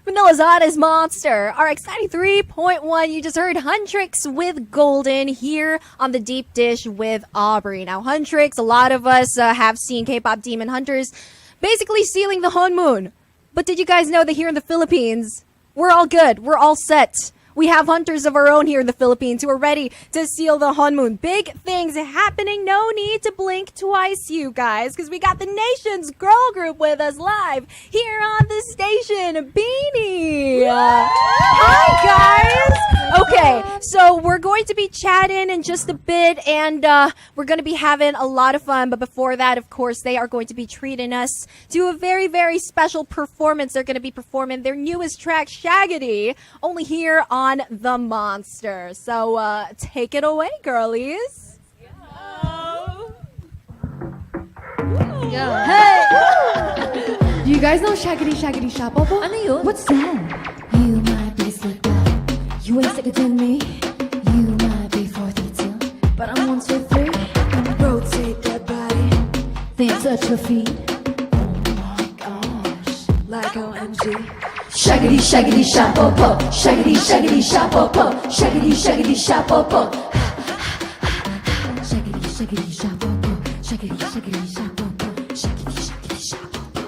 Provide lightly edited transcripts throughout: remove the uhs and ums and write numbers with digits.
Manilazada's Monster, RX93.1. You just heard Huntrix with Golden here on the Deep Dish with Aubrey. Now, Huntrix, a lot of us have seen K-pop Demon Hunters basically stealing the honeymoon. But did you guys know that here in the Philippines, we're all good. We're all set. We have hunters of our own here in the Philippines who are ready to seal the honeymoon. Big things happening. No need to blink twice, you guys, because we got the nation's girl group with us live here on the station. Bini! Hi, guys! Okay, so we're going to be chatting in just a bit, and we're going to be having a lot of fun. But before that, of course, they are going to be treating us to a very, very special performance. They're going to be performing their newest track, Shagidi, only here on The Monster. So take it away, girlies. Hey! Do you guys know Shagidi Shagidi Shapopo? Ano yun? What's that? You might be slick back. You ain't sicker than me. You might be 42, but I'm 1, 2, 3. Rotate that body, then touch your feet. Oh my gosh, like OMG. Shagidi Shagidi Shapopo, Shagidi Shagidi Shapopo, Shagidi Shagidi Shapopo. Shagidi Shagidi Shapopo, Shagidi Shagidi Shapopo, Shagidi Shagidi Shapopo.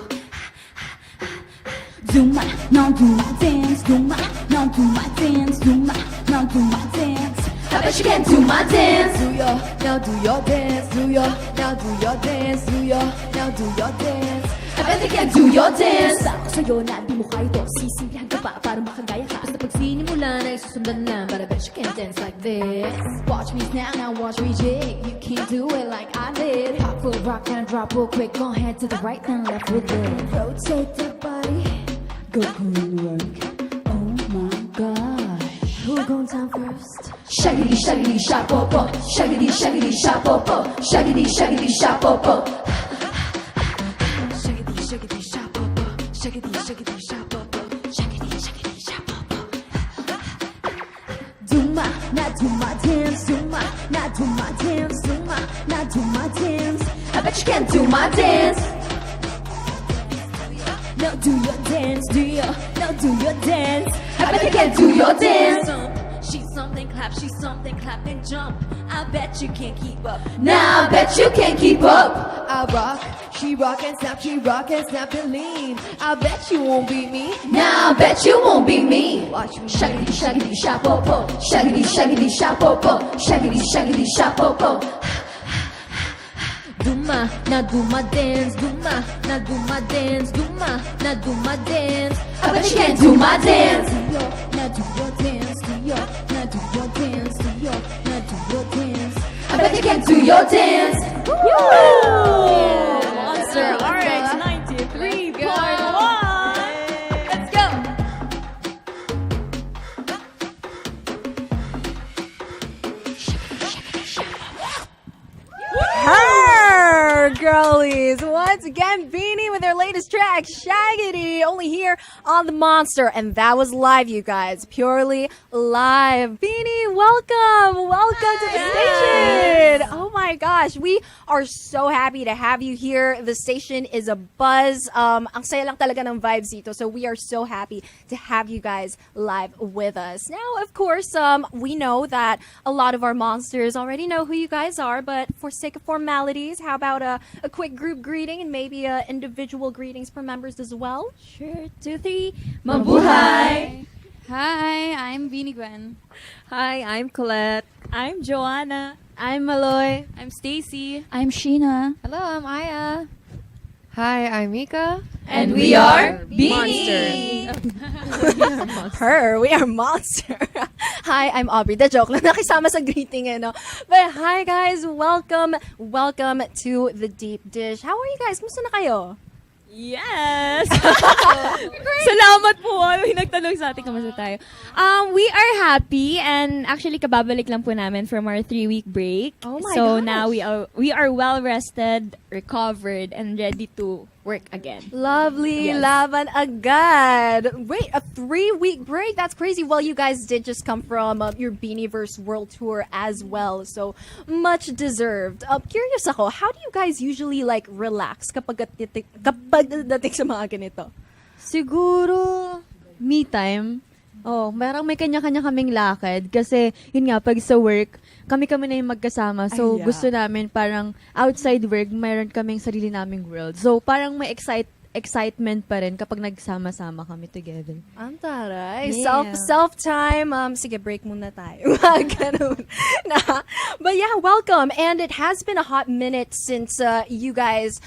Do my, now do my dance, do my, now do my dance, do my, now do my dance. I bet you can do my dance. Do your, now do your dance, do your, now do your dance, do your, now do your dance. I bet you can do your dance. Ako sa'yo na di mo kaya ito. Sisimplihan ka pa para makagaya ka. Basta pag sinimula na isusundan lang. But I bet you can dance like this. Watch me snap, now watch me jig. You can't do it like I did. Hop, full rock, and drop real quick. Go ahead to the right, then left with it. Rotate that body. Go put in work. Oh my gosh. Who going down first? Shagidi, shagidi, shapopo. Shagidi, shagidi, shapopo. Shagidi, shagidi, shapopo. Shagidi, shapopo, shagidi, shagidi, shapopo, shagidi, shagidi, shapopo. Do my, not do my dance, do my, not do my dance, do my, not do my dance. I bet you can do my dance. Now do your dance, do your, now do your dance. I bet you can do your dance. She's something clap, she's something clap and jump. I bet you can't keep up. Now I bet you can't keep up. I rock, she rock and snap and lean. I bet you won't beat me. Now I bet you won't beat me. Watch me. Shagidi, shagidi, shapopo. Shagidi, shagidi, shapopo. Shagidi, shagidi, shapopo. Do my, now do my dance. Do my, now do my dance. Do my, now do my dance. I bet you can't do my dance. Do your, now do your dance. Do your, now do your dance. Do your, now do your dance. I bet you can't do your dance. Yeah. Monster RX93.1. Let's go. Her girlies. Once again, Bini with their latest track, Shagidi, only here on The Monster. And that was live, you guys. Purely live. Bini, welcome. Welcome to the station. Oh my gosh. We are so happy to have you here. The station is a buzz. Ang saya lang talaga ng vibes dito. So we are so happy to have you guys live with us. Now, of course, we know that a lot of our monsters already know who you guys are, but for sake of formalities, how about a quick group greeting and maybe individual greetings for members as well? Sure. 2, 3. Mabuhay! Hi, I'm Gwen. Hi, I'm Colet. I'm Jhoanna. I'm Maloi. I'm Stacey. I'm Sheena. Hello, I'm Aiah. Hi, I'm Mikha. And we are Bini. We are Monster. Hi, I'm Aubrey. The joke lang nakisama sa greeting no. But hi guys, welcome to the Deep Dish. How are you guys? Kumusta na kayo? Yes! Salamat po. May nagtanong sa atin kamusta tayo. We are happy and actually kababalik lang po namin from our 3-week break. Oh my so gosh. now we are well rested, recovered, and ready to work again. Lovely, Yes. laban agad. Wait, a 3-week break? That's crazy. Well, you guys did just come from your Beanieverse World Tour as well, so much deserved. Curious ako, how do you guys usually like relax kapag dating sa mga ganito? Siguro, me time. Oh, merong may kanya-kanya kaming lakad. Kasi, yun nga, pag sa work, kami-kami na yung magkasama. So, Aiah. gusto namin parang outside work, mayroon kaming sarili naming world. So, parang may excitement pa rin kapag nagsama-sama kami together. Ang taray. Yeah. Self-time. Sige, break muna tayo. Ganun. But yeah, welcome. And it has been a hot minute since you guys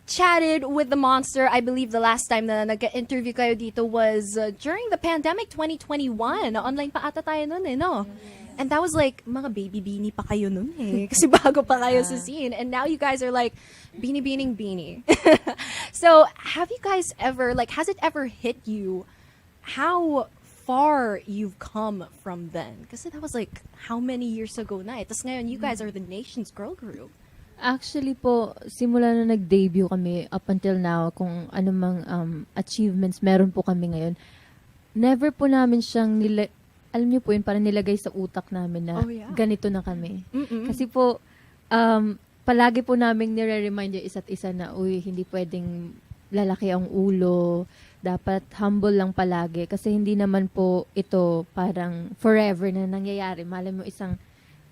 chatted with the monster. I believe the last time na nag-interview kayo dito was during the pandemic 2021. Online pa ata tayo nun no? And that was like, mga baby beanie pa kayo nun Kasi bago pa kayo sa scene. And now you guys are like, beanie. So, have you guys ever, like, has it ever hit you how far you've come from then? Kasi that was like, how many years ago na Tapos ngayon, you guys are the nation's girl group. Actually po, simula na nag-debut kami up until now, kung anumang achievements meron po kami ngayon, never po namin siyang alam niyo po yun, parang nilagay sa utak namin na ganito na kami. Kasi po, palagi po namin nire-remind yung isa't isa na, uy, hindi pwedeng lalaki ang ulo, dapat humble lang palagi. Kasi hindi naman po ito parang forever na nangyayari. Malay mo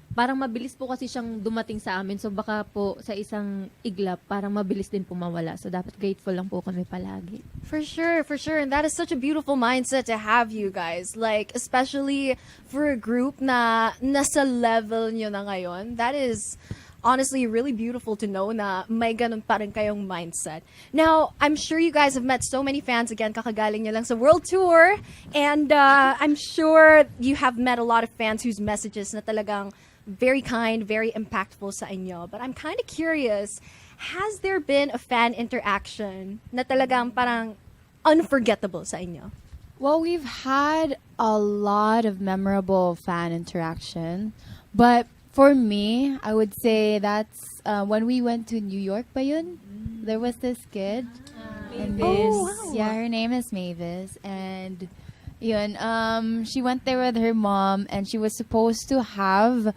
parang mabilis po kasi siyang dumating sa amin. So baka po sa isang iglap, parang mabilis din po mawala. So dapat grateful lang po kami palagi. For sure. And that is such a beautiful mindset to have, you guys. Like, especially for a group na nasa level nyo na ngayon. That is honestly really beautiful to know na may ganun pa rin kayong mindset. Now, I'm sure you guys have met so many fans. Again, kakagaling nyo lang sa World Tour. And I'm sure you have met a lot of fans whose messages na talagang very kind, very impactful sa inyo. But I'm kind of curious, has there been a fan interaction na talagang parang unforgettable sa inyo? Well, we've had a lot of memorable fan interaction. But for me, I would say that's when we went to New York ba yun? There was this kid. Yeah, her name is Mavis. And yun, she went there with her mom and she was supposed to have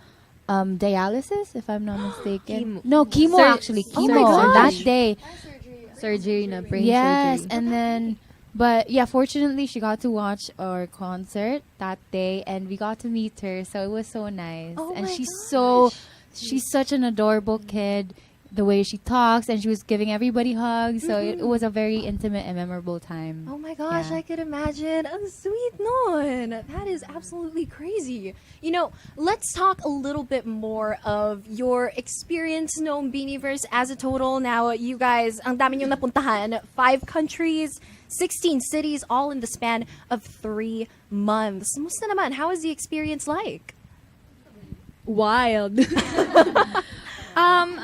dialysis, if I'm not mistaken. No, chemo actually. Chemo on that day. Surgery na, brain Yes, surgery. and then, but yeah, fortunately she got to watch our concert that day and we got to meet her, so it was so nice. Oh And my she's such an adorable kid. The way she talks, and she was giving everybody hugs, so it was a very intimate and memorable time. Oh my gosh, Yeah. I could imagine. Ang sweet nun. That is absolutely crazy. You know, let's talk a little bit more of your experience noong Beanieverse as a total. Now, you guys, ang dami niyong napuntahan. 5 countries, 16 cities, all in the span of 3 months. Musta naman? How is the experience like? Wild.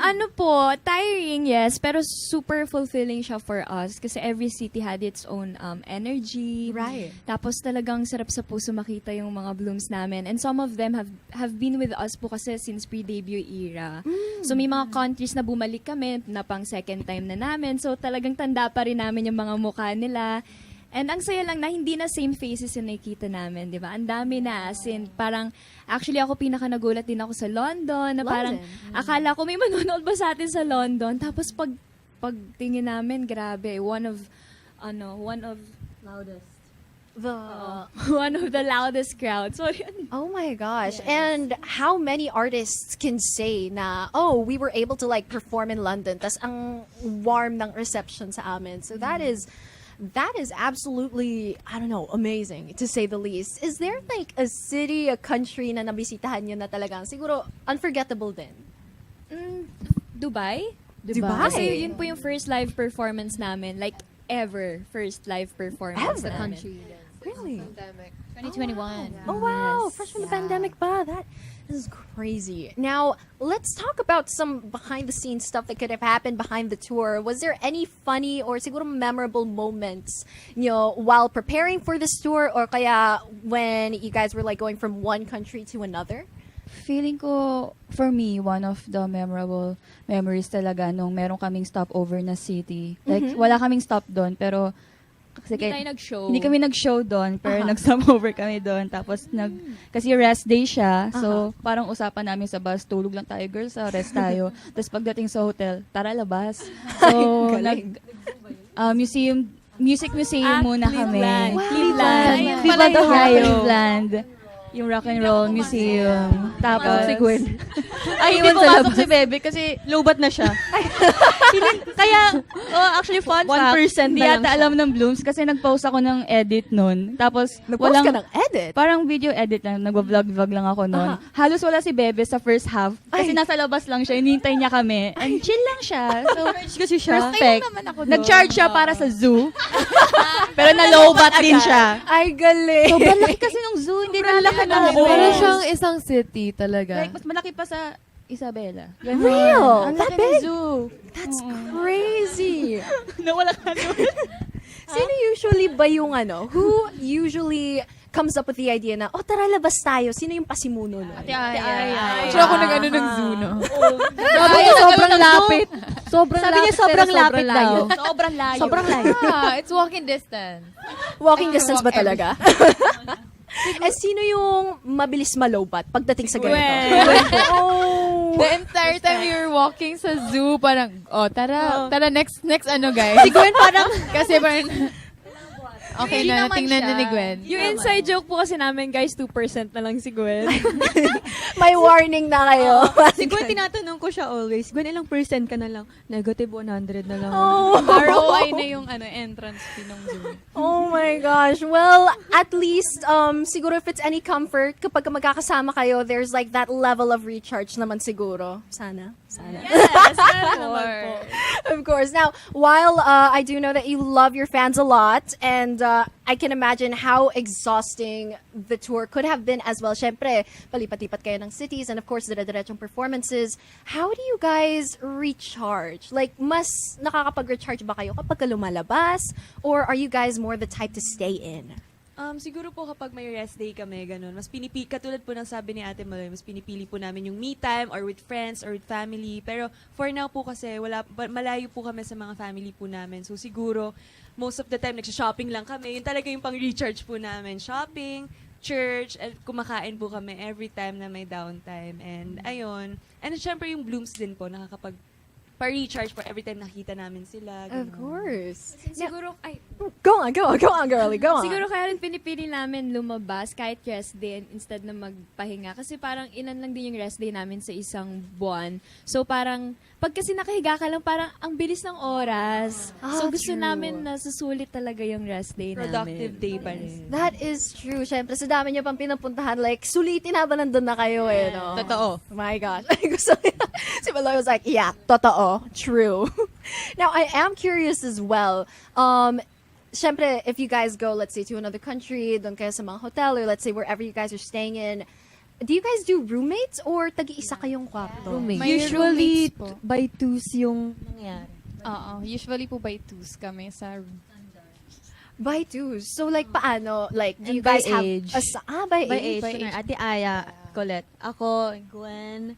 Ano po, tiring, yes, pero super fulfilling siya for us kasi every city had its own energy. Right. Tapos talagang sarap sa puso makita yung mga blooms namin. And some of them have been with us po kasi since pre-debut era. So may mga countries na bumalik kami na pang second time na namin. So talagang tanda pa rin namin yung mga mukha nila. And ang saya lang na hindi na same faces yung nakikita namin, di ba? Ang dami na, as in, parang, actually ako nagulat din ako sa London, na parang, akala ko may manonood ba sa atin sa London, tapos pagtingin namin, grabe, one of the loudest crowds. So, yun. Oh my gosh. Yes. And how many artists can say na, oh, we were able to like perform in London, tas ang warm ng reception sa amin. So that is absolutely, I don't know, amazing, to say the least. Is there like a city, a country na nabisitahan nyo na talagang siguro unforgettable din? Dubai? Dubai? Kasi yun po yung first live performance namin. Like, ever. First live performance Ever? namin. Really? Pandemic. 2021. Oh wow, fresh from the pandemic pa. That is crazy. Now, let's talk about some behind the scenes stuff that could have happened behind the tour. Was there any funny or siguro memorable moments, while preparing for this tour or kaya when you guys were like going from one country to another? Feeling ko, for me, one of the memorable memories talaga nung meron kaming stopover na city. Like, wala kaming stop doon, pero kasi Hindi tayo nag-show. Hindi kami nag-show doon, pero nag-stopover kami doon. Tapos, kasi rest day siya, so parang usapan namin sa bus, tulog lang tayo, girls, rest tayo. Tapos pagdating sa hotel, tara labas. So, music museum muna kami. Cleveland. Cleveland, Ohio. Cleveland. Yung Rock and Roll Museum. Tapos, Si Gwen. ay, hindi pumasok si Bebe kasi Lowbat na siya. kaya, actually, fun 1% fact, hindi na lang yata siya. alam ng Blooms kasi nag-post ako ng edit nun. Tapos, Nag-post ka ng edit? parang video edit lang, nag-vlog lang ako nun. Halos wala si Bebe sa first half kasi nasa labas lang siya, hinihintay niya kami. And chill lang siya. So, Kasi siya. perfect. Nag-charge siya para sa zoo. Pero na-lowbat din siya. Ay, galing. Sobrang laki kasi nung zoo, hindi na laki ng Parang siyang isang city talaga. Like, mas malaki pa sa Isabela. Real? Ang That laki ng big? zoo. That's crazy. Nawala ka doon. Sino usually ba yung who usually comes up with the idea na, tara labas tayo. Sino yung pasimuno nun? Aiah. Actually, ako nag-ano ng zoo, no? Sobrang lapit. Sobrang Sabi niya lapit, sobrang pero lapit daw. Sobrang layo. Sobrang layo. It's walking distance. Walking distance ba talaga? Sino yung mabilis malowbat pagdating sa ganito? Oh. The entire time we were walking sa zoo, parang, tara, next ano, guys. Si Gwen parang, Kasi parang, okay Hindi na, naman natingnan siya. na ni Gwen. Yung inside joke po kasi namin, guys, 2% na lang si Gwen. May warning na kayo. si Gwen tinatanong ko siya always, Gwen, ilang percent ka na lang? Negative 100 na lang. Oh. ROI na yung entrance fee ng zoo. Oh my gosh. Well, at least, siguro if it's any comfort, kapag magkakasama kayo, there's like that level of recharge naman siguro. Sana. Yes, naman po. Of course. Now, while I do know that you love your fans a lot, and I can imagine how exhausting the tour could have been as well. Syempre, palipat-lipat kayo ng cities, and of course, dire-diretsong performances. How do you guys recharge? Like, mas nakakapag-recharge ba kayo kapag lumalabas? Or are you guys more the type to stay in? Siguro po kapag may rest day kami, ganun, mas pinipili, katulad po ng sabi ni Ate Maloi, mas pinipili po namin yung me time or with friends or with family. Pero for now po kasi, malayo po kami sa mga family po namin. So siguro, most of the time, nagsha-shopping lang kami. Yun talaga yung pang-recharge po namin. Shopping, church, at kumakain po kami every time na may downtime. And ayun. And syempre yung Blooms din po, pa-recharge po every time nakita namin sila. Of ganun. course. Siguro, Go on, girlie, go on. siguro kaya rin pinipili namin lumabas kahit rest day instead na magpahinga. Kasi parang ilan lang din yung rest day namin sa isang buwan. So parang, pag kasi nakahiga ka lang, parang ang bilis ng oras. So gusto true. namin na susulit talaga yung rest day Productive namin. day pa rin. That is true. Siyempre, sa dami niyo pang pinapuntahan, like, sulitin habang nandun na kayo no? Totoo. Oh my gosh. Gusto niya. Si Maloi was like, yeah, totoo. True. Now, I am curious as well. Siyempre, if you guys go, let's say, to another country, doon kayo sa mga hotel, or let's say, wherever you guys are staying in, do you guys do roommates or tagi-isa kayong kwarto? Roommates. May usually, roommates po. by twos yung nangyari. Oo, usually po by twos kami sa room. By twos. So, like, paano? Like, do you And by guys have... age. By By age. age. Kunwari, Ate Aiah, Colet. Ako, Gwen,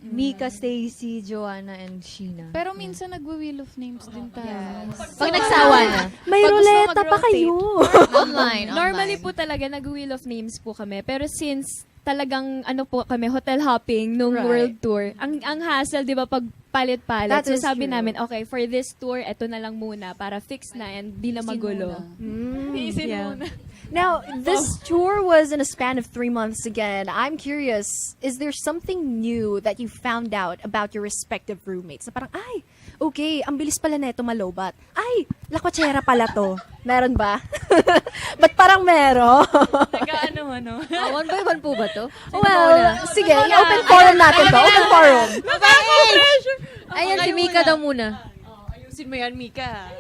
Mikha, Stacey, Jhoanna, and Sheena. Pero minsan nagwi-wheel of names din tayo. Pag nagsawa na. May Pag gusto ruleta pa mag-rotate. kayo. Online. Normally po talaga nag-wheel of names po kami. Pero since talagang po kami hotel hopping nung Right. world tour, ang hassle 'di ba pag palit-palit. That So is sabi true. namin, okay, for this tour eto na lang muna para fix na and di na magulo. Yeah. Now, this tour was in a span of 3 months again. I'm curious, is there something new that you found out about your respective roommates? Na parang, ay, okay, ang bilis pala neto malobat. Ay, lakotsera pala to. Meron ba? Ba't parang meron? One by one po ba to? Well, sige, open forum natin to. Open forum. Ayan, si Mikha daw muna. Ayusin mo yan, Mika.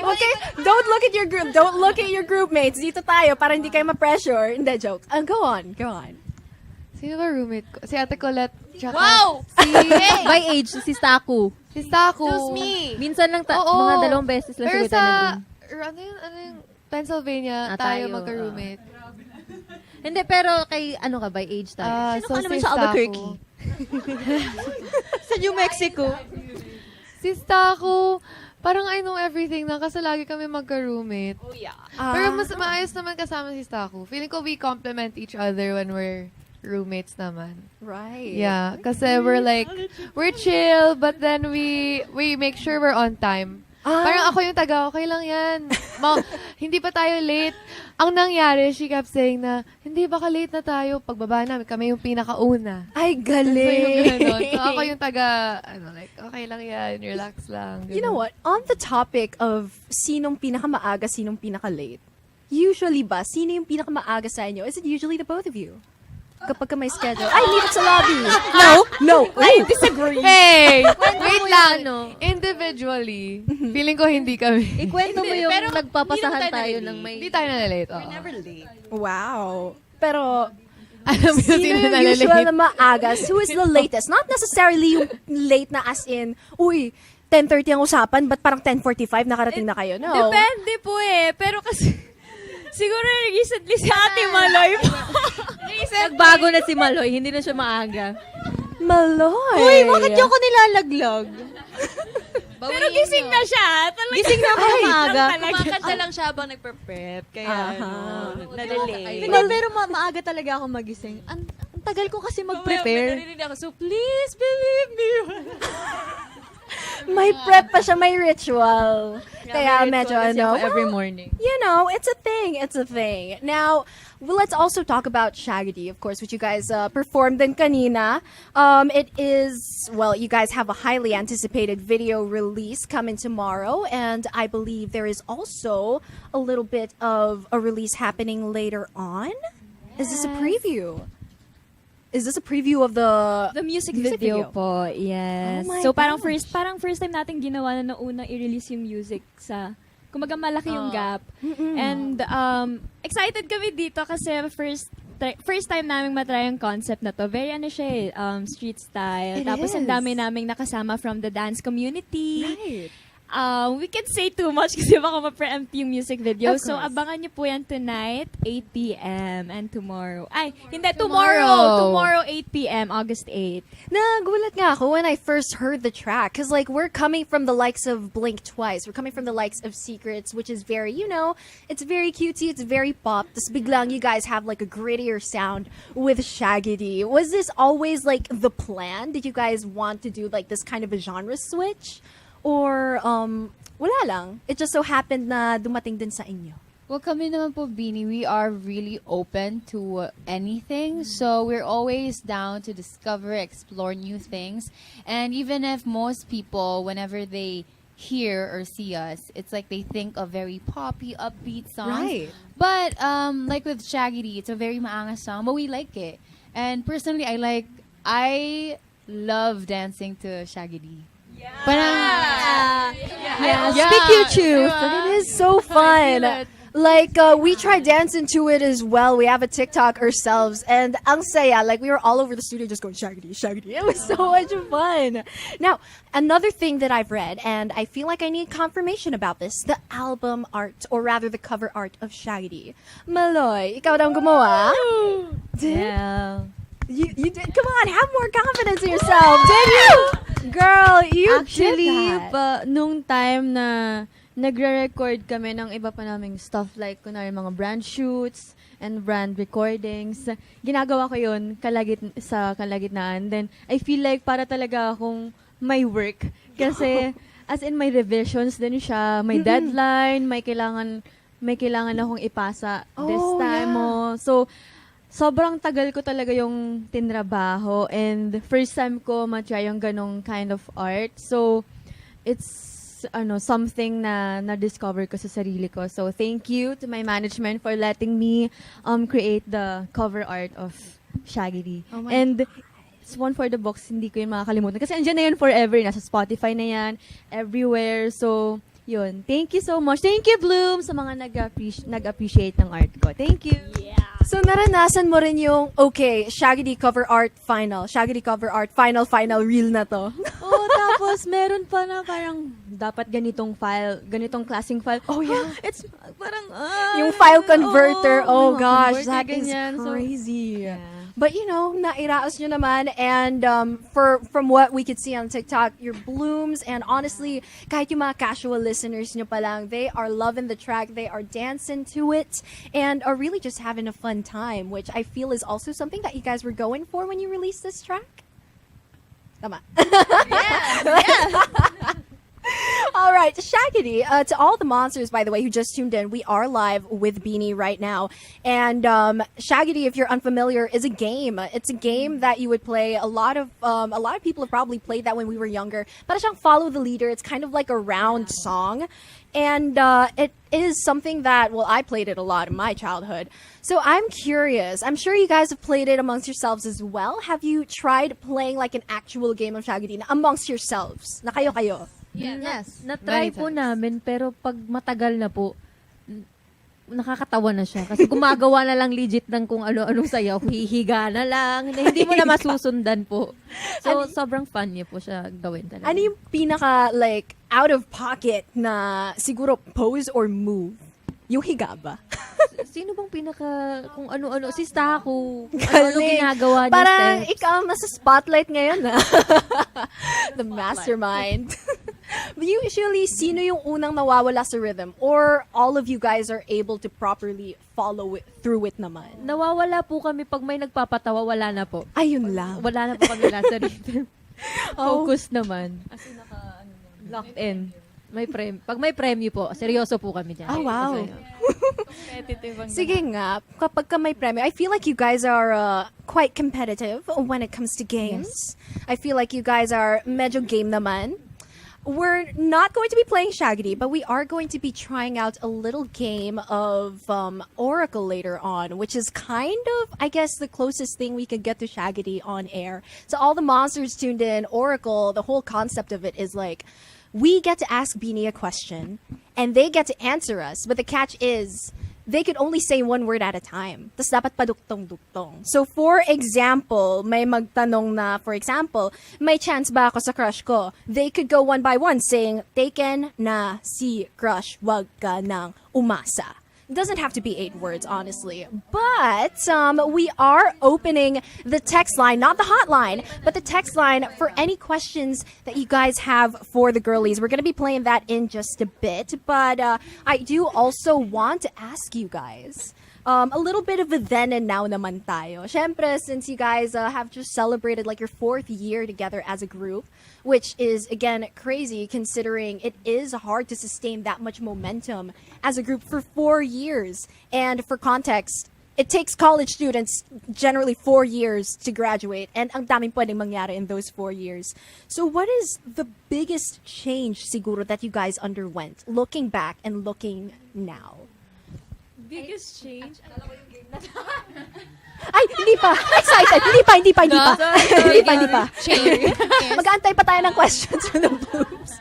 Okay, don't look at your group. Don't look at your group mates. Dito tayo para hindi kayo ma-pressure. Hindi, joke. Go on. Sino ba roommate ko? Si Ate Colet. Tsaka Si, by age, si Staku. si Staku. Choose me. Minsan lang, Oo. mga 2 beses lang Pero siguro tayo sa, nandun. ano yung Pennsylvania, Tayo, tayo magka-roommate. Hindi, pero kay, ano ka, by age tayo? Sino ka naman sa Albuquerque? Sa New Mexico. Si Stako, parang I know everything na kasi lagi kami magka-roommate. Oh, yeah. Pero mas maayos naman kasama si Stako. Feeling ko we complement each other when we're roommates naman. Right. Yeah, kasi we're chill, but then we make sure we're on time. Parang ako yung taga, okay lang yan. Hindi pa tayo late. Ang nangyari, she kept saying na, hindi baka late na tayo. Pagbaba namin, kami yung pinakauna. Ay, So, yung galing. ganon. So, ako yung taga, okay lang yan, relax lang. You know what? On the topic of sinong pinakamaaga, sinong pinaka-late, usually ba, sino yung pinakamaaga sa inyo? Is it usually the both of you? Kapag ka may schedule. Ay, meet up sa lobby. No. I disagree. Hey! Wait lang. Individually, feeling ko hindi kami. Ikwento mo yung Pero nagpapasahan tayo ng may... Hindi tayo na-late. late. Wow. Pero, Alam mo yung sino yung usual na maagas? Who is the latest? Not necessarily yung late na as in, uy, 10:30 ang usapan, but parang 10:45 nakarating na kayo? No. Depende po eh. Pero kasi, siguro recently si Ate Maloi po. Nagbago na si Maloi, hindi na siya maaga. Maloi. Uy, bakit yung ko nilalaglag? Pero gising na siya. Talaga. Gising na ako na maaga. Kumakanta lang siya habang nagpe-prep. Kaya, nadalay. Hindi, pero maaga talaga ako magising. Ang tagal ko kasi mag-prepare. Narinig ako, so please believe me. May prep pa siya, may ritual. Kaya medyo, Every morning. you know, it's a thing. It's a thing. Now, well, let's also talk about Shagidi, of course, which you guys performed din kanina. It is, well, you guys have a highly anticipated video release coming tomorrow, and I believe there is also a little bit of a release happening later on. Is this a preview? Is this a preview of the music Music video, video. po. Yes. Oh my So parang gosh. first time natin ginawa na unang i-release yung music sa kumaga malaki yung gap. And excited kami dito kasi first time namin matry yung concept na to. Very ano siya street style. It Tapos is. ang dami naming nakasama from the dance community. Right. We can say too much kasi baka ma-preempt yung music video. Of So, course. abangan niyo po yan tonight, 8 p.m. And tomorrow. Ay, hindi, tomorrow, 8 p.m., August 8. Nagulat nga ako when I first heard the track. Because, like, we're coming from the likes of Blink Twice. We're coming from the likes of Secrets, which is very, you know, it's very cutesy, it's very pop. Tapos biglang you guys have, like, a grittier sound with Shagidi. Was this always, like, the plan? Did you guys want to do, like, this kind of a genre switch? Or, wala lang. It just so happened na dumating din sa inyo. Well, kami naman po, Bini, we are really open to anything. So we're always down to discover, explore new things. And even if most people, whenever they hear or see us, it's like they think of very poppy, upbeat songs. Right. But like with Shagidi, it's a very maangas song, but we like it. And personally, I love dancing to Shagidi. Yeah. Speak your truth. It is so fun. Like, we tried dancing to it as well. We have a TikTok ourselves. And ang saya, like, we were all over the studio just going, Shagidi, Shagidi. It was so much fun. Now, another thing that I've read, and I feel like I need confirmation about this, the album art, or rather the cover art of Shagidi. Maloi, ikaw daw ang gumawa? Yeah. You did. Come on, have more confidence in yourself. Did you? Girl, you Actually, did that. nung time na nagre-record kami ng iba pa naming stuff like kunwari mga brand shoots and brand recordings, ginagawa ko yun sa kalagitnaan. Then, I feel like para talaga akong may work. Kasi, as in may revisions din siya, may deadline, may kailangan akong ipasa this time. So, sobrang tagal ko talaga yung tinrabaho and first time ko matry yung ganong kind of art. So, it's something na na-discover ko sa sarili ko. So, thank you to my management for letting me create the cover art of Shagidi. And it's one for the books, hindi ko yun makakalimutan. Kasi andyan na yun forever. Nasa Spotify na yan, everywhere. So, yun. Thank you so much. Thank you, Bloom, sa mga nag-appreciate ng art ko. Thank you. So, naranasan mo rin yung, okay, Shagidi cover art final. Shagidi cover art final, real na to. Tapos meron pa na parang dapat ganitong klaseng file. Oh, yeah. It's parang, Yung file converter, oh mga gosh, converter, that is ganyan. So, crazy. But you know, nairaos nyo naman, and from what we could see on TikTok, your blooms, and honestly, kahit yung mga casual listeners nyo pa lang, they are loving the track, they are dancing to it, and are really just having a fun time, which I feel is also something that you guys were going for when you released this track. Tama. All right, Shagidi, to all the monsters, by the way, who just tuned in, we are live with Bini right now. And Shagidi, if you're unfamiliar, is a game. It's a game that you would play. A lot of people have probably played that when we were younger. Para siyang follow the leader. It's kind of like a round song. And it is something that, well, I played it a lot in my childhood. So I'm curious. I'm sure you guys have played it amongst yourselves as well. Have you tried playing like an actual game of Shagidi amongst yourselves? Na kayo-kayo? yes. Na-try po namin, pero pag matagal na po, nakakatawa na siya. Kasi gumagawa na lang legit ng kung ano-anong sayaw. Hihiga na lang. Hindi mo na masusundan po. So, sobrang fun niya po siya gawin talaga. Ano yung pinaka, like, out of pocket na siguro pose or move? Yung higa ba? Sino bang pinaka, kung ano-ano, si Staco, kung ano Galing. ginagawa niya, Parang Steph. ikaw nasa spotlight ngayon, na. The mastermind. Usually, sino yung unang nawawala sa rhythm? Or all of you guys are able to properly follow it, through it naman? Nawawala po kami pag may nagpapatawa, wala na po. Ayun lang. Wala na po kami nasa rhythm. Oh. Focus naman. Locked in. Pag may premyo po, seryoso po kami dyan. Oh, wow. Competitive ang Sige nga, kapag ka may premyo, I feel like you guys are quite competitive when it comes to games. I feel like you guys are medyo game naman. We're not going to be playing Shagidi, but we are going to be trying out a little game of Oracle later on, which is kind of, I guess, the closest thing we could get to Shagidi on air. So all the monsters tuned in, Oracle, the whole concept of it is like, we get to ask Bini a question, and they get to answer us. But the catch is, they could only say one word at a time. Tas dapat paduktong-duktong. So, for example, may magtanong na, for example, may chance ba ako sa crush ko? They could go one by one saying, taken na si crush, wag ka nang umasa. It doesn't have to be 8 words, honestly. But we are opening the text line, not the hotline, but the text line for any questions that you guys have for the girlies. We're going to be playing that in just a bit. But I do also want to ask you guys a little bit of a then and now naman tayo. Syempre, since you guys have just celebrated like your 4th year together as a group, which is, again, crazy considering it is hard to sustain that much momentum as a group for 4 years. And for context, it takes college students generally 4 years to graduate, and ang daming pwedeng mangyari in those 4 years. So what is the biggest change, siguro, that you guys underwent, looking back and looking now? Biggest change? Ay, hindi pa. Excited. Hindi pa. Hindi pa. Mag-aantay pa tayo ng questions from the blooms.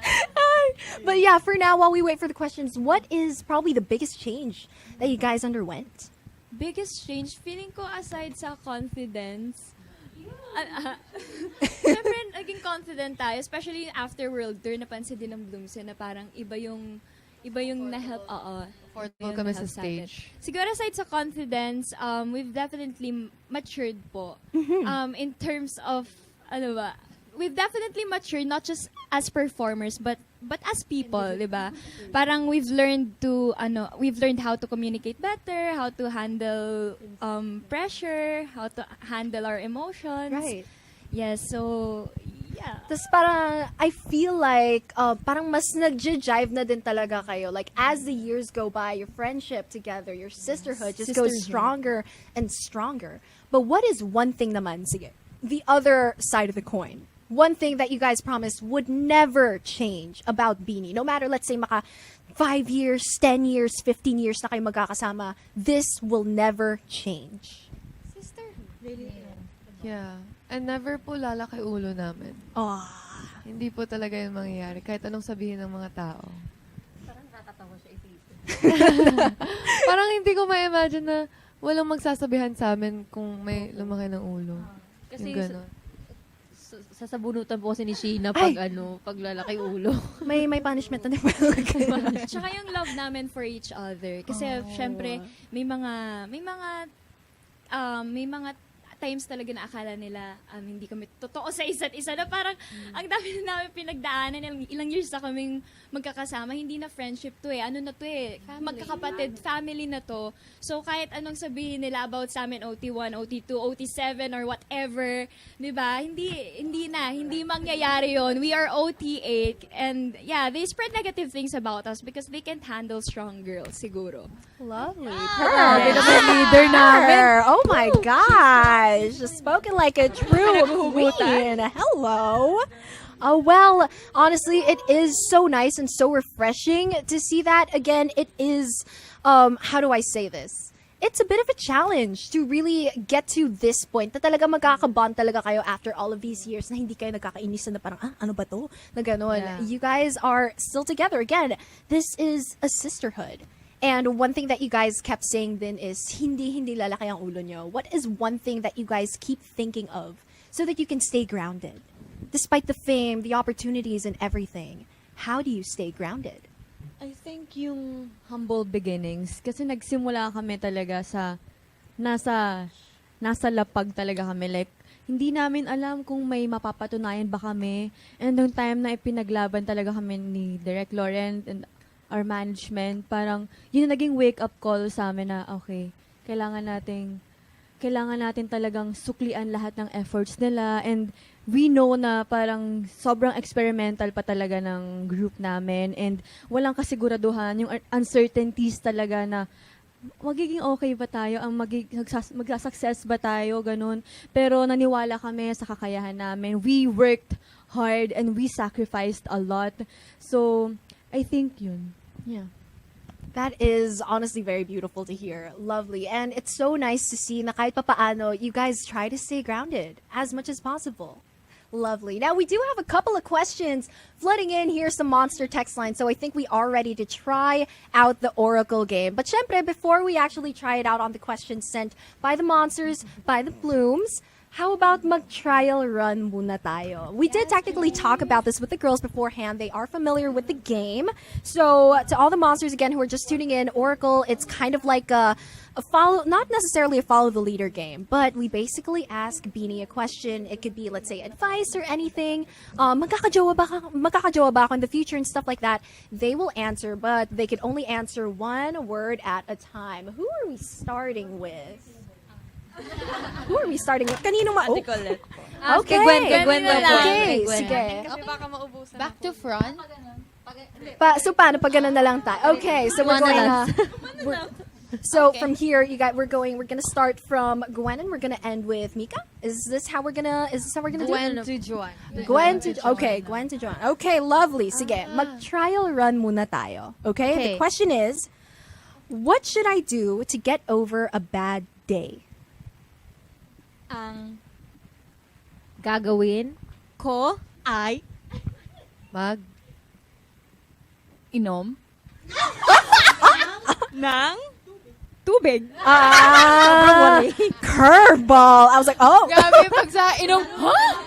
But yeah, for now, while we wait for the questions, what is probably the biggest change that you guys underwent? Biggest change, feeling ko aside sa confidence, syempre naging confident tayo, especially after World Tour, napansin din ng Blooms na parang iba yung na-help, Comfortable kami sa stage. Siguro aside sa confidence, we've definitely matured po. In terms of, we've definitely matured not just as performers, but as people, di ba? Parang we've learned how to communicate better, how to handle pressure, how to handle our emotions. Right. Yes, so yeah. Tapos parang, I feel like, parang mas nag-jive na din talaga kayo. Like, as the years go by, your friendship together, your sisterhood just goes stronger and stronger. But what is one thing naman, sige, the other side of the coin? One thing that you guys promised would never change about Bini. No matter, let's say, 5 years, 10 years, 15 years na kayo magkakasama, this will never change. Yeah. And never po lalaki ulo namin. Hindi po talaga yun mangyayari. Kahit anong sabihin ng mga tao. Parang natatawa siya isipin. Parang hindi ko ma-imagine na walang magsasabihan sa amin kung may lumaki ng ulo. Kasi yung gano'n. sasabunutan po kasi ni Sheena pag pag lalaki ulo. May punishment na din. Tsaka yung love namin for each other. Kasi syempre, may mga times talaga na akala nila hindi kami totoo sa isa't isa na parang ang dami na namin pinagdaanan, ilang years na kaming magkakasama, hindi na friendship to ano na to magkakapatid, family na to. So kahit anong sabihin nila about sa amin, OT1, OT2, OT7 or whatever, di ba? Hindi mangyayari yon. We are OT8 and yeah, they spread negative things about us because they can't handle strong girls siguro. Lovely. Grabe naman leader namin. Oh my gosh. Spoken like a true queen. Hello. Well, honestly, it is so nice and so refreshing to see that. Again, it is, how do I say this? It's a bit of a challenge to really get to this point na talaga magkakabond talaga kayo after all of these years na hindi kayo nagkakainisan na parang, ano ba to? Na ganon. Yeah. You guys are still together. Again, this is a sisterhood. And one thing that you guys kept saying then is, hindi lalaki ang ulo nyo. What is one thing that you guys keep thinking of so that you can stay grounded? Despite the fame, the opportunities, and everything, how do you stay grounded? I think yung humble beginnings. Kasi nagsimula kami talaga sa nasa lapag talaga kami. Like, hindi namin alam kung may mapapatunayan ba kami. And nung time na ipinaglaban talaga kami ni Direk Laurent and our management, parang yun yung naging wake-up call sa amin na, okay, kailangan natin talagang suklian lahat ng efforts nila. And we know na parang sobrang experimental pa talaga ng group namin and walang kasiguraduhan, yung uncertainties talaga na magiging okay ba tayo, magsa-success ba tayo, ganun. Pero naniwala kami sa kakayahan namin. We worked hard and we sacrificed a lot. So, I think yun. Yeah. That is honestly very beautiful to hear. Lovely. And it's so nice to see na kahit papaano, you guys try to stay grounded as much as possible. Lovely. Now, we do have a couple of questions flooding in. Here's the monster text line. So I think we are ready to try out the Oracle game. But syempre, before we actually try it out on the questions sent by the monsters, by the blooms, how about mag-trial run muna tayo? We did technically talk about this with the girls beforehand. They are familiar with the game. So to all the monsters, again, who are just tuning in, Oracle, it's kind of like a follow, not necessarily a follow the leader game, but we basically ask Bini a question. It could be, let's say, advice or anything. Magkakajowa ba ako in the future and stuff like that. They will answer, but they could only answer one word at a time. Who are we starting with? Who are we starting with? Kanino Ate Colet. Okay. Gwen na lang. Okay, Gwen. sige. Kasi baka maubusan Back to front. So paano pag ganun na lang tayo? Okay, so we're going so from here, we're gonna start from Gwen and we're gonna end with Mikha. Is this how we're gonna do Gwen it? to Jhoanna. Gwen to Jhoanna. Okay, lovely. Sige, mag-trial run muna tayo. Okay? The question is, what should I do to get over a bad day? Ang Gagawin? ko ay Inom. ng tubig. Curveball. I was like, oh. Grabe, pag sa inom,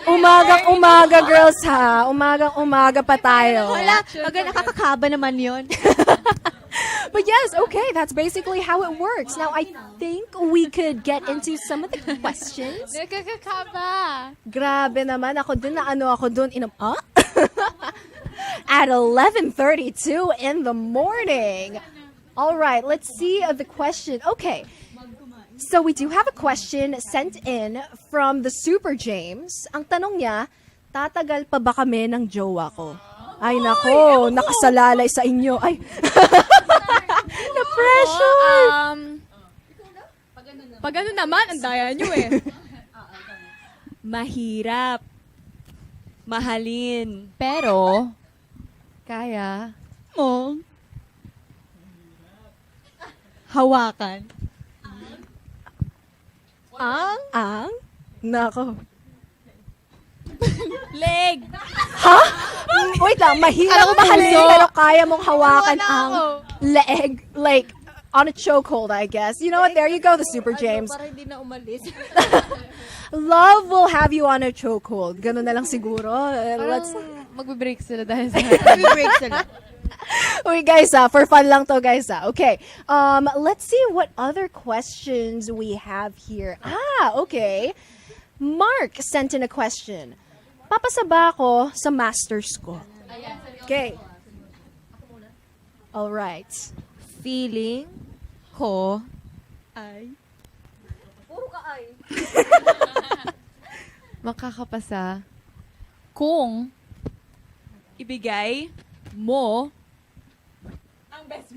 Umagang-umaga, girls, ha? Umagang-umaga pa tayo. Wala, nakakakaba naman yun. But yes, okay, that's basically how it works. Now, I think we could get into some of the questions. Nagkakakaba. Grabe naman, ako din at 11:32 in the morning. All right, let's see the question. Okay, so we do have a question sent in from the Super James. Ang tanong niya, tatagal pa ba kami ng jowa ko? Ay nako, nakasalalay sa inyo. Ay, na-pressure. Pag ano naman, ang daya nyo eh. Mahirap. Mahalin. Pero, kaya Mo. Hawakan. Ang? Nako. Leg. Wait lang, mahirap mahalin pero kaya mong hawakan ang leg. Like, on a chokehold, I guess. You know what? There you go, the Super James. Para hindi na umalis. Love will have you on a chokehold. Ganun na lang siguro. Let's... Magbe-break sila dahil sa Break sila. Okay, guys, for fun lang to, guys. Okay. Let's see what other questions we have here. Okay. Mark sent in a question. Papasaba ako sa masters ko. Okay. All right. Feeling ko ay makakapasa Kung Ibigay mo best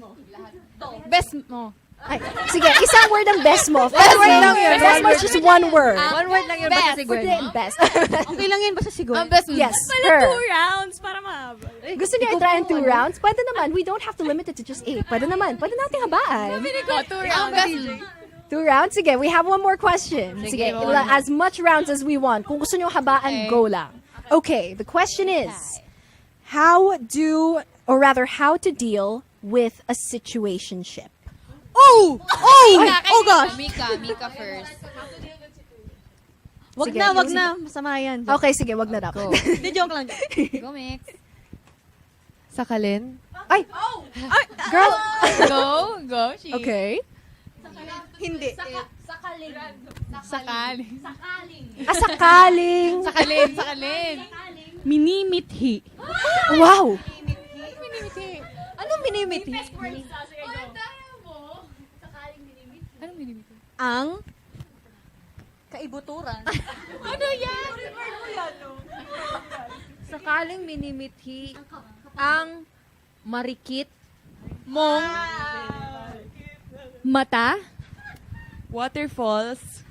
mo. Ay, sige, isang word ang best mo. One word lang yun. Best mo is just one word. one word lang yun basta si Gwen. Pwede best. Okay lang yun basta si Gwen. Ang best mo. Yes, pala her. 2 rounds para mahaba. Gusto niya i-try in 2 rounds? Pwede naman. We don't have to limit it to just 8. Pwede naman. Pwede natin habaan. Ang best mo. 2 rounds? Sige, we have one more question. Sige, as much rounds as we want. Kung gusto niyo habaan, go lang. Okay, the question is, how to deal with a situationship? Oh gosh. Mika first. Wag Sige, na. Masama yan. Okay, sige, wag na dapat. Hindi, joke lang. Go, Mix. Sakalin. Ay! Girl! Go. She. Okay. Hindi. Sakaling. Sakaling. Minimithi. Wow! Anong minimithi? Ang kaibuturan. Sakaling minimithi ang marikit Mong mata. Waterfalls.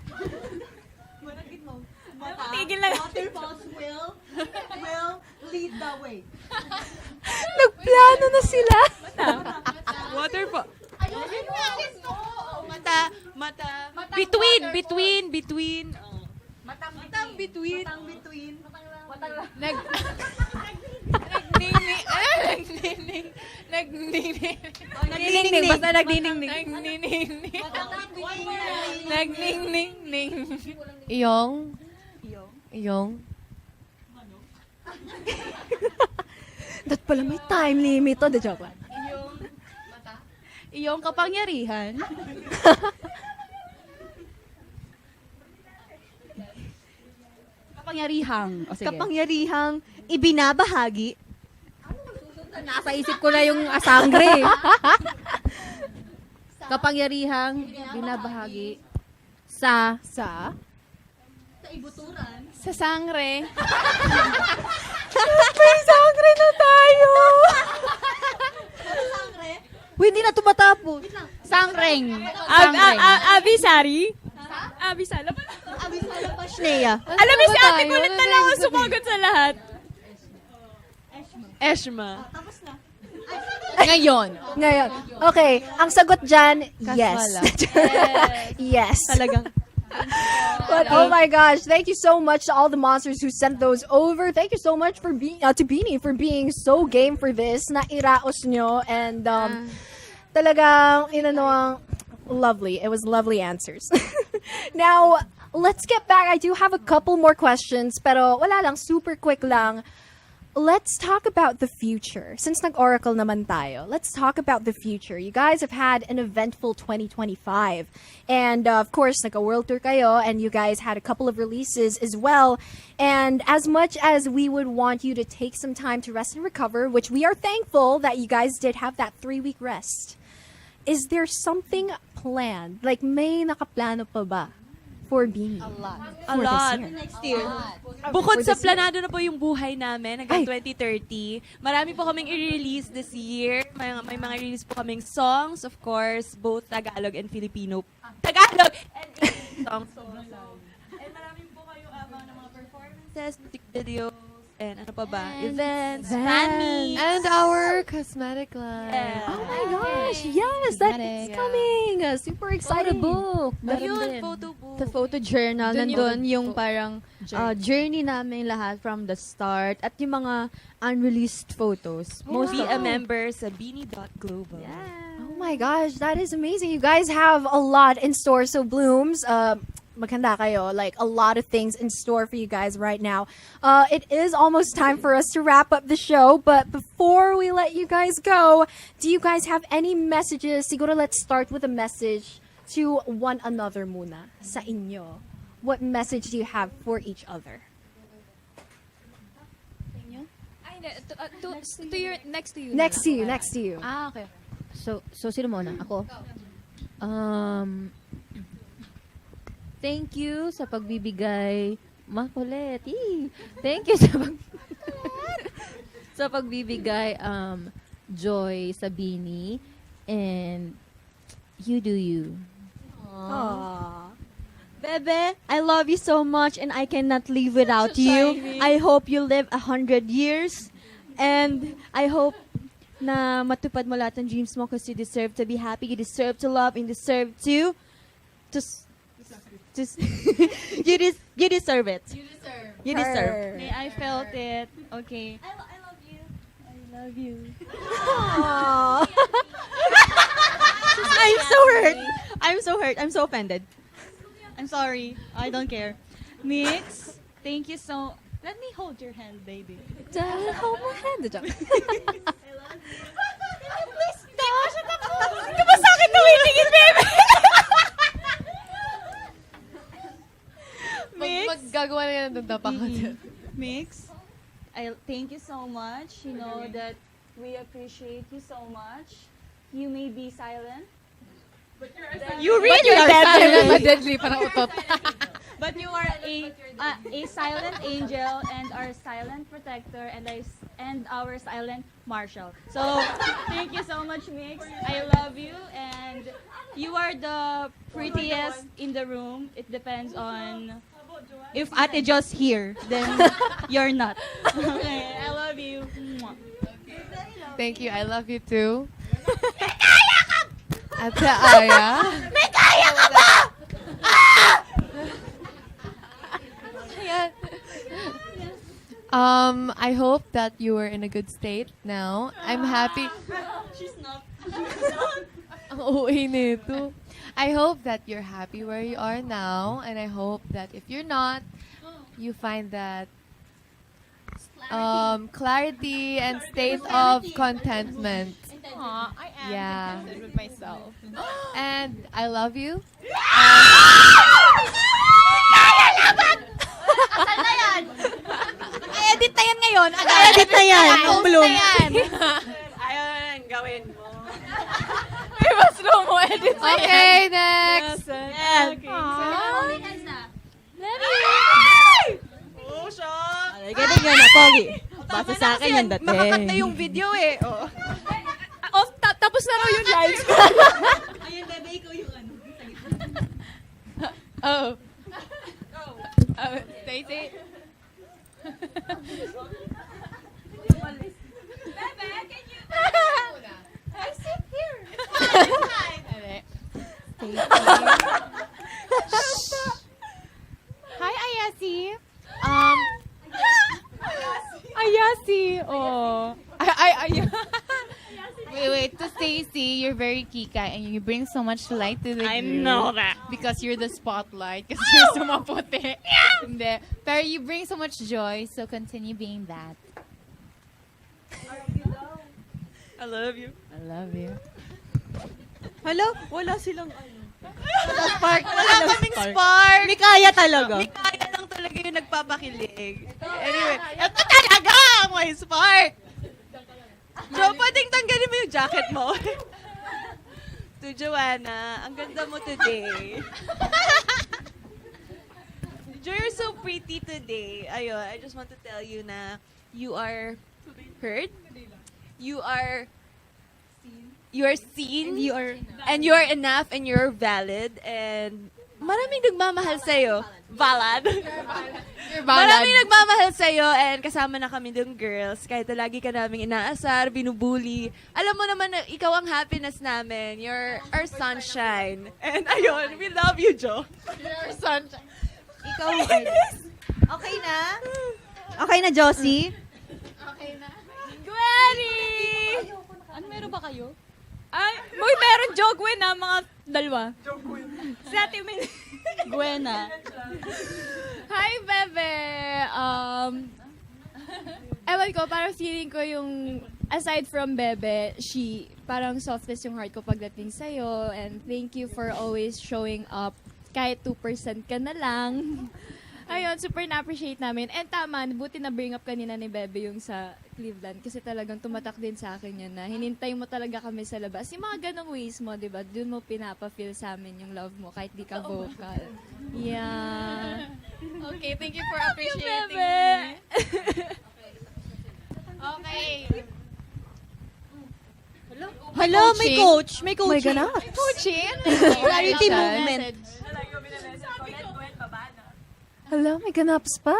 Tigil lang. Waterfalls will lead the way. Nagplano na sila. Waterfall. Mata. Between. Matang between. Nagniningning. Basta nagniningning. Nagniningning. Iyong. Dat pala may time limit to. The joke lang. Iyong kapangyarihan. Kapangyarihang. O sige. Kapangyarihang ibinabahagi. Nasa isip ko na yung asangre. Kapangyarihang binabahagi sa Sa sangre. May sangre na tayo. Hindi na tumatapos. Sangreng. Abisari. Abisala pa. Abisala pa, Sheena. Alam mo si ba ate tayo? kulit na lang ang sumagot sa lahat. Eshma. Ngayon. Ngayon. Okay, ang sagot dyan, yes. Kaswala. Yes. Talagang. But oh my gosh, thank you so much to all the monsters who sent those over. Thank you so much for to Bini for being so game for this. Nairaos nyo and talagang lovely. It was lovely answers. Now, let's get back. I do have a couple more questions, pero wala lang, super quick lang. Let's talk about the future. Since nag-oracle naman tayo, let's talk about the future. You guys have had an eventful 2025. And of course, nag-world tour kayo, and you guys had a couple of releases as well. And as much as we would want you to take some time to rest and recover, which we are thankful that you guys did have that 3-week rest, is there something planned? Like, may nakaplano pa ba for Bini? A For lot. this year? Next year. Bukod sa planado na po yung buhay namin hanggang 2030, marami po kaming i-release this year. May mga release po kaming songs, of course, both Tagalog and Filipino. Tagalog and English songs. And marami po kayong abang ng mga performances, music videos, and ano pa ba? Events, fan meets. And our cosmetic line. Yeah. Oh my gosh, yes, that is coming. Super excited. book. Ayun, photo book. The photo journal, Dun nandun yung parang journey namin lahat from the start at yung mga unreleased photos. Be a member sa bini.global. Oh my gosh, that is amazing. You guys have a lot in store. So Blooms, maghanda kayo. Like, a lot of things in store for you guys right now. It is almost time for us to wrap up the show, but before we let you guys go, do you guys have any messages? Siguro let's start with a message to one another muna sa inyo. What message do you have for each other? Next to you. Next to you, next to you. Okay. So sino muna? Ako? Thank you sa pagbibigay. Colet. Thank you sa pagbibigay joy sa Bini. And you do you. Aww. Bebe, I love you so much and I cannot live without you. I hope you live 100 years. And I hope na matupad mo lahat ng dreams mo because you deserve to be happy, you deserve to love, and you deserve to you deserve it. You deserve. May I felt it. Okay. I love you. I love you. I'm so hurt. I'm so hurt. I'm so offended. I'm sorry. I don't care. Mix, thank you so... Let me hold your hand, baby. Hold my hand. Please stop. Hindi ba sa akin tumitingin, baby? Mix, Maggagawa na yan ng tapakan. Mix, I thank you so much. You know that we appreciate you so much. You may be silent. You really are dead. Deadly, parang utot. But you are a silent angel and our silent protector and our silent marshal. So thank you so much, Mix. I love you and you are the prettiest in the room. It depends on if Ate Jo's here, then you're not. Okay, I love you. Thank you. I love you too. Ate Aiah. May kaya ka ba? I hope that you are in a good state now. I'm happy. She's not. Ang OA nito. I hope that you're happy where you are now, and I hope that if you're not, you find that clarity and state of contentment. I am Yeah. contented with myself. And I love you. Edit na yan ngayon. Edit na yan. Ang bloom. Ayun, gawin mo. Okay, next. Oh, siya. Ay, ganun nga na, Pogi. Basta sa akin yan dati. Makakat na yung video eh. Oh. Tapos na raw yung live. Ayun, bebe, ikaw yung ano. Oh. Stacey. I sit here. Hi, Ayasi. Ayasi. Oh. Wait. To Stacey, you're very kika and you bring so much light to the group. I know that. Because you're the spotlight. Because you're so maputi. Hindi. Pero you bring so much joy, so continue being that. I love you. I love you. Hello? Wala silang ano. Spark. Wala kaming spark. May kaya talaga. May kaya lang talaga yung nagpapakilig. Anyway, ito talaga ang may spark. Jo, pwedeng tanggalin mo yung jacket mo. To Jhoanna, ang ganda mo today. Jo, you're so pretty today. Ayun, I just want to tell you na you are heard. You are seen. And you are enough and you're valid. And maraming nagmamahal sa'yo. Valid. Maraming nagmamahal sa'yo and kasama na kami dong girls. Kahit na lagi ka naming inaasar, binubuli. Alam mo naman na ikaw ang happiness namin. You're our sunshine. And ayun, we love you, Jo. Your sunshine. Ikaw, okay na? Okay na, Josie? Gwenny! Ano, meron ba kayo? Ay, meron, Gwen na, mga dalawa. Si Ate Min. Gwen Hi, Bebe! Ewan ko, parang feeling ko yung, aside from Bebe, parang softness yung heart ko pagdating sa'yo. And thank you for always showing up. Kahit 2% ka na lang. Ayun, super na-appreciate namin. And tama, buti na bring up kanina ni Bebe yung sa Cleveland. Kasi talagang tumatak din sa akin yun na hinintay mo talaga kami sa labas. Yung mga ganong ways mo, di ba? Doon mo pinapa-feel sa amin yung love mo kahit di ka vocal. Yeah. Okay, thank you for appreciating me. Okay. Hello, may coach. May coach. My ganap. Coaching? Clarity movement. Hello, may ganaps pa.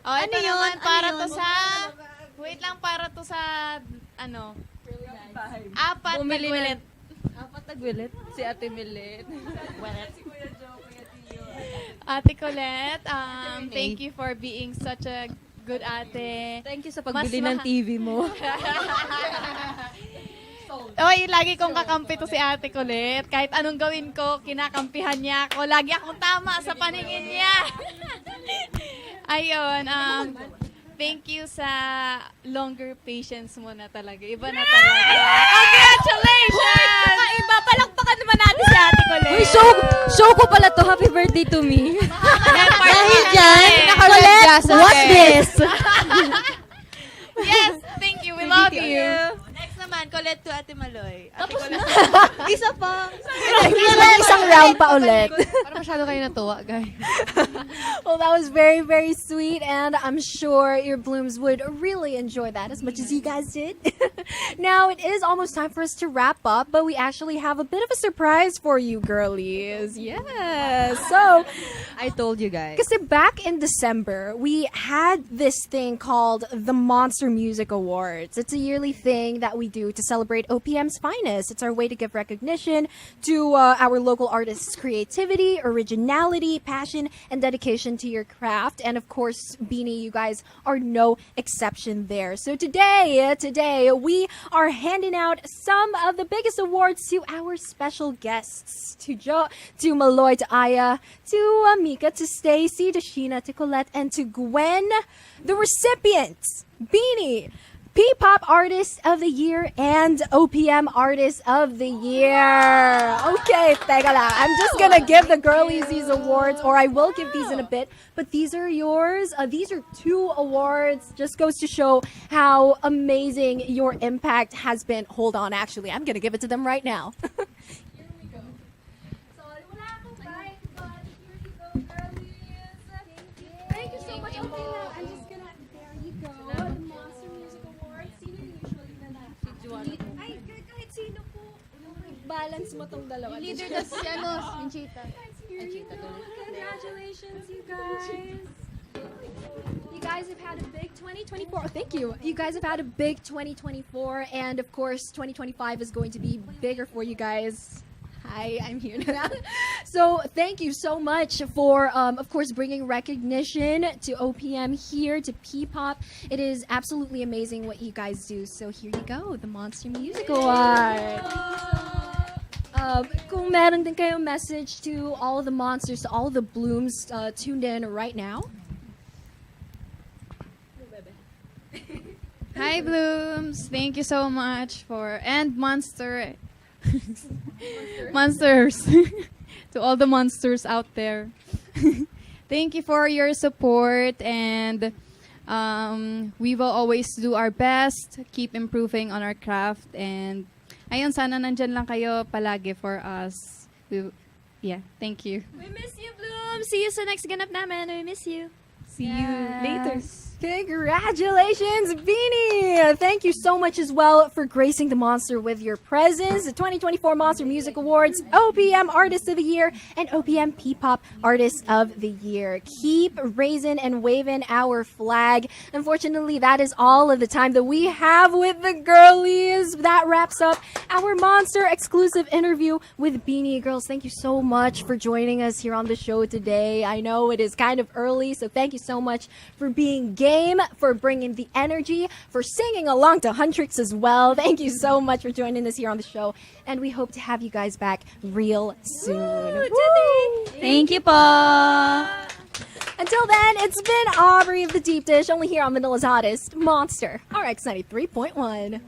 Oh, ito naman, para to sa... Wait lang, para to sa... Ano? Apat na gulit. Apat na gulit? Si Ate Milet. Ate Colet, thank you for being such a good ate. Thank you sa pagbili ng TV mo. Oy, lagi kong kakampi to si Ate Colet. Kahit anong gawin ko, kinakampihan niya ako. Lagi akong tama sa paningin niya. Ayun, thank you sa longer patience mo na talaga. Iba na talaga. Congratulations! Iba, palakpakan naman natin si Ate Colet. Uy, show ko pala to. Happy birthday to me. Dahil dyan, Colet, what's this? Yes, thank you. We love you. Next naman, Colet to Ate Maloi. Ate Colet. Isa pa. Isang round pa ulit. Parang masyado kayo natuwa, guys. Well, that was very, very sweet, and I'm sure your blooms would really enjoy that as much as you guys did. Now, it is almost time for us to wrap up, but we actually have a bit of a surprise for you, girlies. Yes. So, I told you guys. kasi back in December, we had this thing called the Monster Music Awards. It's a yearly thing that we do to celebrate OPM's finest. It's our way to give recognition to our local artists' creativity, originality, passion, and dedication to your craft. And of course, Bini, you guys are no exception there. So today we are handing out some of the biggest awards to our special guests, to Maloi, to Aiah, to Mikha, to Stacey, to Sheena, to Colet, and to Gwen. The recipients, Bini, P-Pop Artist of the Year and OPM Artist of the Year. Okay, teka lang. I'm just gonna give the girlies these awards, or I will give these in a bit, but these are yours. These are 2 awards. Just goes to show how amazing your impact has been. Hold on, actually, I'm gonna give it to them right now. Here we go. Sorry, wala akong mic, but here you go, girlies. Thank you so much. Okay, now I'm just gonna, there you go. The Monster Music Awards. Sino yung usually na Si Jhoanna. Ay, kahit sino po. Balance mo tong dalawa. Leader na si Minchita. Congratulations, you guys. You guys have had a big 2024. Thank you. You guys have had a big 2024, and of course, 2025 is going to be bigger for you guys. Hi, I'm here now. So thank you so much for, of course, bringing recognition to OPM here, to P-Pop. It is absolutely amazing what you guys do. So here you go, the Monster Music Award. Kung meron din kayong message to all of the monsters, to all of the blooms tuned in right now. Hi, Blooms. Thank you so much and monsters. To all the monsters out there. Thank you for your support, and we will always do our best, keep improving on our craft, and ayun, sana nandyan lang kayo palagi for us. Thank you. We miss you, Bloom. See you sa next ganap namin. We miss you. See you later. Congratulations, Bini! Thank you so much as well for gracing the Monster with your presence. The 2024 Monster Music Awards, OPM Artist of the Year, and OPM P-Pop Artist of the Year. Keep raising and waving our flag. Unfortunately, that is all of the time that we have with the girlies. That wraps up our Monster exclusive interview with Bini. Girls, thank you so much for joining us here on the show today. I know it is kind of early, so thank you so much for being gay game, for bringing the energy, for singing along to Huntrix as well. Thank you so much for joining us here on the show. And we hope to have you guys back real soon. Woo! Thank you po! Until then, it's been Aubrey of the Deep Dish, only here on Manila's Hottest Monster, RX 93.1.